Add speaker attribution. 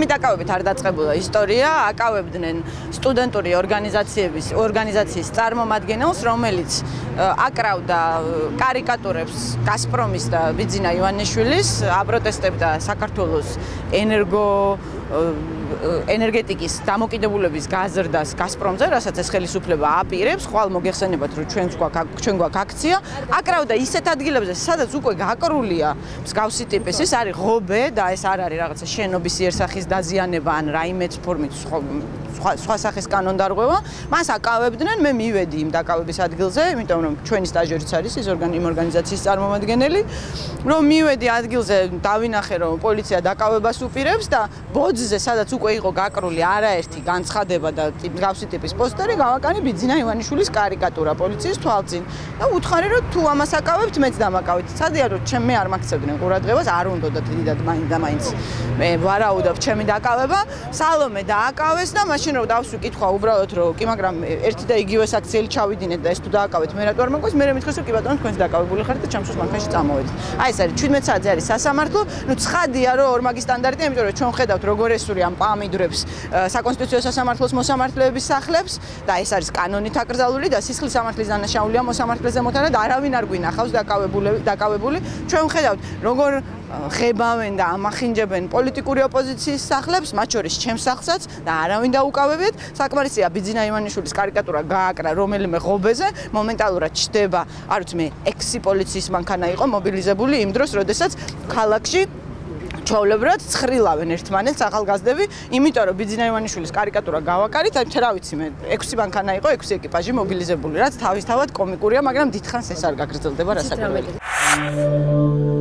Speaker 1: ჩემი დაკავებით არ დაწყებულა ისტორია, აკავებდნენ სტუდენტური ორგანიზაციის წარმომადგენელს, რომელიც აკრავდა კარიკატურებს გაზპრომის და ბიძინა ივანიშვილის, აპროტესტებდა საქართველოს ენერგეტიკის დამოკიდებულების გაზრდას გაზპრომზე, რასაც ეს ხელისუფლება აპირებს, ხვალ მოგეხსენებათ, რომ ჩვენ გვაქვს აქცია, აკრავდა ისეთ ადგილებზე, სადაც უკვე გაკრულია მსგავსი ტიპის, ეს არის ღობე და ეს არ არის რაღაცა შენობის იერსახის დაზიანება ან რაიმე ფორმით სხვა სახის კანონდარღვევა, მას აკავებდნენ, მე მივედი იმ დაკავების ადგილზე, იმიტომ რომ ჩვენი სტაჟერიც არის ის იმ ორგანიზაციის წარმომადგენელი, რომ მივედი ადგილზე, დავინახე, რომ პოლიცია დაკავებას უპირებს და ბოძზე, სადაც უკვე იყო გაკრული არაერთი განცხადება და მსგავსი ტიპის პოსტერი, გავაკანი ბიძინა ივანიშვილის კარიკატურა პოლიციის თვალწინ. და უთხარი, რომ თუ ამას აკავებთ, მეც დამაკავეთ. ცადია, რომ მე არ მაქცევდნენ ყურადღებას, არ უნდათ დიდად მაინც მე ვარაუდობ ჩემი დაკავება, სალომე დააკავეს და მაშინ რომ დავსვი კითხვა უბრალოდ რომ კი მაგრამ ერთი და იგივე საქციელი ჩავიდინეთ და ეს თუ დააკავეთ მე რატო არ მაგვეს მე მითხეს რომ კი ბატონო თქვენს დაკავებული ხართ და ჩემს მანქანაში წამოვედით. აი ეს არის 17 საათზე არის სასამართლო, ნუ ცხადია რომ ორმაგი სტანდარტია, იმიტომ რომ ჩვენ ხედავთ როგორ ესურიან პამიდრებს საკონსტიტუციო სასამართლოს მოსამართლეების სახლებს და ეს არის კანონით აკრძალული და სისხლის სამართლის დანაშაულია მოსამართლეზე მოთანად არავინ არ გვინახავს დაკავებული. ჩვენ ხედავთ როგორ ხებავენ და ამახინჯებენ პოლიტიკური ოპოზიციის სახლებს, მათ შორის ჩემს სახლსაც და არავინ დაუკავებიათ. საკმარისია ბიძინა ივანიშვილის კარიკატურა გააკრა რომელიმე ღობეზე, მომენტალურად ჩდება, არ ვიცი მე, 6 პოლიციის მანქანა იყო მობილიზებული იმ დროს, როდესაც ქალაქში ჩვეულებრივად ცხრილავენ ერთმანეთს ახალგაზრდები, იმიტომ რომ ბიძინა ივანიშვილის კარიკატურა გავაკარით, აი რა ვიცი მე, 6 მანქანა იყო, 6 ეკიპაჟი მობილიზებული, რაც თავისთავად კომიკურია, მაგრამ დიდხანს ეს არ გაგრძელდება რასაკვირველია.